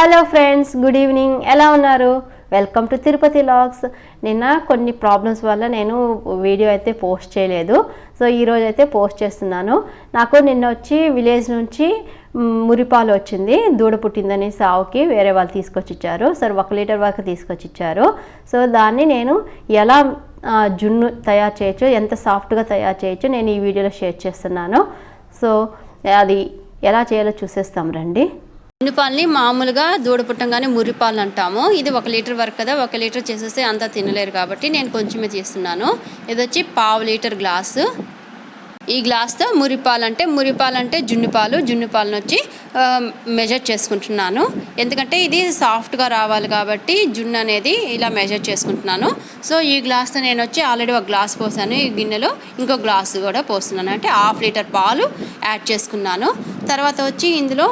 Hello friends, good evening. ఎలా ఉన్నారు? Welcome to Tirupati vlogs. నిన్న కొన్ని ప్రాబ్లమ్స్ వల్ల నేను వీడియో అయితే పోస్ట్ చేయలేదు. సో ఈరోజు అయితే పోస్ట్ చేస్తున్నాను. నాకు నిన్న వచ్చి విలేజ్ నుంచి మురిపాలు వచ్చింది. దూడ పుట్టిందని సావుకి వేరే వాళ్ళు తీసుకొచ్చి ఇచ్చారు. సరే 1 లీటర్ వరకు తీసుకొచ్చి ఇచ్చారు. సో దాన్ని నేను ఎలా జున్ను తయారు చేయొచ్చు, ఎంత సాఫ్ట్గా తయారు చేయొచ్చు నేను ఈ వీడియోలో షేర్ చేస్తున్నాను. సో అది ఎలా చేయాలో చూసేస్తాం రండి. జున్ను పాలని మామూలుగా దూడ పుట్టంగానే మురిపాలు అంటాము. ఇది 1 లీటర్ వరకు కదా, 1 లీటర్ చేసేస్తే అంతా తినలేరు కాబట్టి నేను కొంచెమే తీస్తున్నాను. ఇది వచ్చి 1/2 లీటర్ గ్లాసు. ఈ గ్లాస్తో మురిపాలంటే జున్ను పాలను వచ్చి మెజర్ చేసుకుంటున్నాను. ఎందుకంటే ఇది సాఫ్ట్గా రావాలి కాబట్టి జున్ను అనేది ఇలా మెజర్ చేసుకుంటున్నాను. సో ఈ గ్లాస్తో నేను వచ్చి ఆల్రెడీ 1 గ్లాస్ పోసాను. ఈ గిన్నెలో ఇంకో గ్లాసు కూడా పోస్తున్నాను. అంటే 1/2 లీటర్ పాలు యాడ్ చేసుకున్నాను. తర్వాత వచ్చి ఇందులో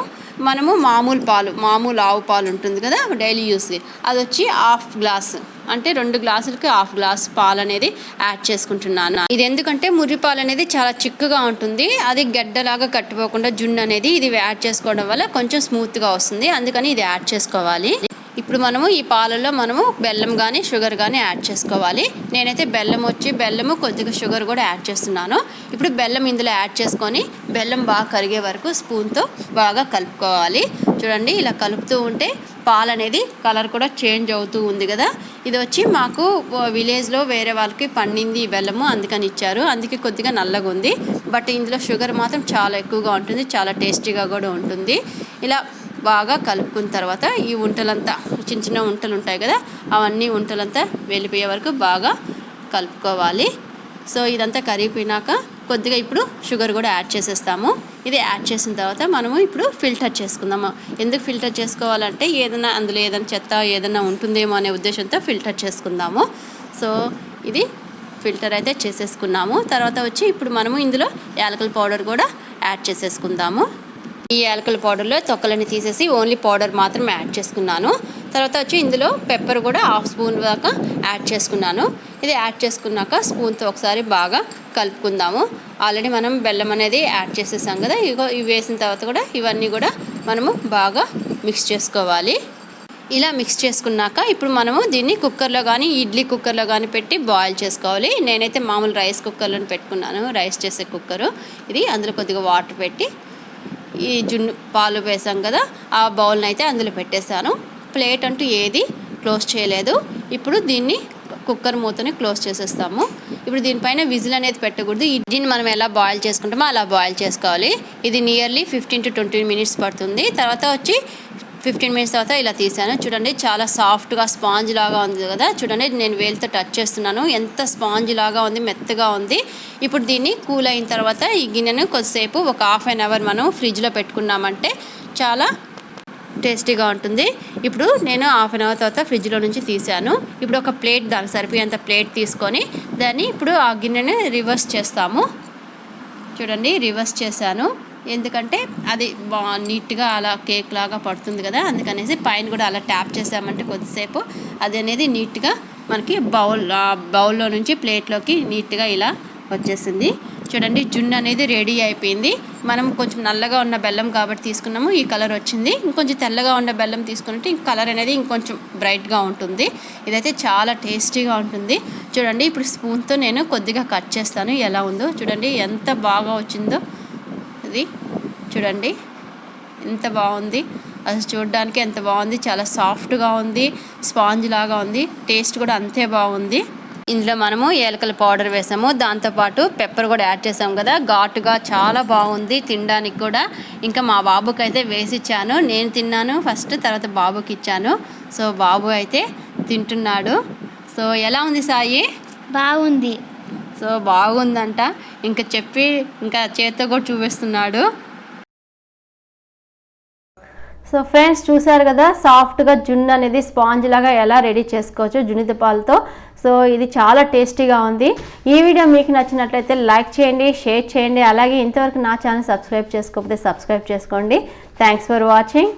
మనము మామూలు ఆవు పాలు ఉంటుంది కదా, డైలీ యూస్కి, అది వచ్చి 1/2 గ్లాసు, అంటే 2 గ్లాసులకి 1/2 గ్లాసు పాలు అనేది యాడ్ చేసుకుంటున్నాను. ఇది ఎందుకంటే ముర్రి పాలు అనేది చాలా చిక్కగా ఉంటుంది. అది గడ్డలాగా కట్టుకోకుండా జున్ను అనేది ఇది యాడ్ చేసుకోవడం వల్ల కొంచెం స్మూత్గా వస్తుంది. అందుకని ఇది యాడ్ చేసుకోవాలి. ఇప్పుడు మనము ఈ పాలల్లో బెల్లం కానీ షుగర్ కానీ యాడ్ చేసుకోవాలి. నేనైతే బెల్లము కొద్దిగా షుగర్ కూడా యాడ్ చేస్తున్నాను. ఇప్పుడు బెల్లం ఇందులో యాడ్ చేసుకొని బెల్లం బాగా కరిగే వరకు స్పూన్తో బాగా కలుపుకోవాలి. చూడండి, ఇలా కలుపుతూ ఉంటే పాలు అనేది కలర్ కూడా చేంజ్ అవుతూ ఉంది కదా. ఇది వచ్చి మాకు విలేజ్లో వేరే వాళ్ళకి పండింది ఈ బెల్లము, అందుకని ఇచ్చారు. అందుకే కొద్దిగా నల్లగా ఉంది. బట్ ఇందులో షుగర్ మాత్రం చాలా ఎక్కువగా ఉంటుంది, చాలా టేస్టీగా కూడా ఉంటుంది. ఇలా బాగా కలుపుకున్న తర్వాత ఈ ఉంటలంతా చిన్న ఉంటలు ఉంటాయి కదా, అవన్నీ ఉంటలంతా వెళ్ళిపోయే వరకు బాగా కలుపుకోవాలి. సో ఇదంతా కరిగిపోయినాక కొద్దిగా ఇప్పుడు షుగర్ కూడా యాడ్ చేసేస్తాము. ఇది యాడ్ చేసిన తర్వాత మనము ఇప్పుడు ఫిల్టర్ చేసుకుందాము. ఎందుకు ఫిల్టర్ చేసుకోవాలంటే అందులో ఏదైనా చెత్త ఏదైనా ఉంటుందేమో అనే ఉద్దేశంతో ఫిల్టర్ చేసుకుందాము. సో ఇది ఫిల్టర్ అయితే చేసేసుకున్నాము. తర్వాత వచ్చి ఇప్పుడు మనము ఇందులో యాలకుల పౌడర్ కూడా యాడ్ చేసేసుకుందాము. ఈ యాలకుల పౌడర్లో తొక్కలని తీసేసి ఓన్లీ పౌడర్ మాత్రం యాడ్ చేసుకున్నాను. తర్వాత వచ్చి ఇందులో పెప్పర్ కూడా 1/2 స్పూన్ దాకా యాడ్ చేసుకున్నాను. ఇది యాడ్ చేసుకున్నాక స్పూన్తో ఒకసారి బాగా కలుపుకుందాము. ఆల్రెడీ మనం బెల్లం అనేది యాడ్ చేసేసాం కదా, ఇవి వేసిన తర్వాత కూడా ఇవన్నీ కూడా మనము బాగా మిక్స్ చేసుకోవాలి. ఇలా మిక్స్ చేసుకున్నాక ఇప్పుడు మనము దీన్ని కుక్కర్లో కానీ ఇడ్లీ కుక్కర్లో కానీ పెట్టి బాయిల్ చేసుకోవాలి. నేనైతే మామూలు రైస్ కుక్కర్లో పెట్టుకున్నాను, రైస్ చేసే కుక్కరు ఇది. అందులో కొద్దిగా వాటర్ పెట్టి ఈ జున్ను పాలు వేసాం కదా, ఆ బౌల్ని అయితే అందులో పెట్టేశాను. ప్లేట్ అంటూ ఏది క్లోజ్ చేయలేదు. ఇప్పుడు దీన్ని కుక్కర్ మూతని క్లోజ్ చేసేస్తాము. ఇప్పుడు దీనిపైన విజిల్ అనేది పెట్టకూడదు. దీన్ని మనం ఎలా బాయిల్ చేసుకుంటామో అలా బాయిల్ చేసుకోవాలి. ఇది నియర్లీ 15 to 20 మినిట్స్ పడుతుంది. తర్వాత వచ్చి 15 మినిట్స్ తర్వాత ఇలా తీసాను. చూడండి, చాలా సాఫ్ట్గా స్పాంజ్ లాగా ఉంది కదా. చూడండి, నేను వేలుతో టచ్ చేస్తున్నాను, ఎంత స్పాంజ్ లాగా ఉంది, మెత్తగా ఉంది. ఇప్పుడు దీన్ని కూల్ అయిన తర్వాత ఈ గిన్నెను కొద్దిసేపు ఒక 1/2 అవర్ మనం ఫ్రిడ్జ్లో పెట్టుకున్నామంటే చాలా టేస్టీగా ఉంటుంది. ఇప్పుడు నేను 1/2 అవర్ తర్వాత ఫ్రిడ్జ్లో నుంచి తీసాను. ఇప్పుడు ఒక ప్లేట్, దానికి సరిపోయేంత ప్లేట్ తీసుకొని దాన్ని ఇప్పుడు ఆ గిన్నెని రివర్స్ చేస్తాము. చూడండి, రివర్స్ చేశాను. ఎందుకంటే అది నీట్గా అలా కేక్ లాగా పడుతుంది కదా, అందుకనేసి పైన కూడా అలా ట్యాప్ చేసామంటే కొద్దిసేపు అది అనేది నీట్గా మనకి బౌల్లో నుంచి ప్లేట్లోకి నీట్గా ఇలా వచ్చేసింది. చూడండి, జున్ను అనేది రెడీ అయిపోయింది. మనం కొంచెం నల్లగా ఉన్న బెల్లం కాబట్టి తీసుకున్నాము, ఈ కలర్ వచ్చింది. ఇంకొంచెం తెల్లగా ఉన్న బెల్లం తీసుకుంటే ఇంక కలర్ అనేది ఇంకొంచెం బ్రైట్గా ఉంటుంది. ఇదైతే చాలా టేస్టీగా ఉంటుంది. చూడండి, ఇప్పుడు స్పూన్తో నేను కొద్దిగా కట్ చేస్తాను. ఎలా ఉందో చూడండి, ఎంత బాగా వచ్చిందో. ఇది చూడండి, ఎంత బాగుంది, అసలు చూడడానికి ఎంత బాగుంది. చాలా సాఫ్ట్గా ఉంది, స్పాంజ్ లాగా ఉంది. టేస్ట్ కూడా అంతే బాగుంది. ఇందులో మనము ఏలకల పౌడర్ వేసాము, దాంతోపాటు పెప్పర్ కూడా యాడ్ చేసాము కదా, ఘాటుగా చాలా బాగుంది తినడానికి కూడా. ఇంకా మా బాబుకి అయితే వేసిచ్చాను, నేను తిన్నాను ఫస్ట్, తర్వాత బాబుకి ఇచ్చాను. సో బాబు అయితే తింటున్నాడు. సో ఎలా ఉంది సాయి? బాగుంది. సో బాగుందంట, ఇంకా చేత్తో కూడా చూపిస్తున్నాడు. సో ఫ్రెండ్స్, చూసారు కదా సాఫ్ట్గా జున్ను అనేది స్పాంజ్ లాగా ఎలా రెడీ చేసుకోవచ్చు జున్ను పాలతో. సో ఇది చాలా టేస్టీగా ఉంది. ఈ వీడియో మీకు నచ్చినట్లయితే లైక్ చేయండి, షేర్ చేయండి. అలాగే ఇంతవరకు నా ఛానల్ సబ్స్క్రైబ్ చేసుకోకపోతే సబ్స్క్రైబ్ చేసుకోండి. Thanks for watching.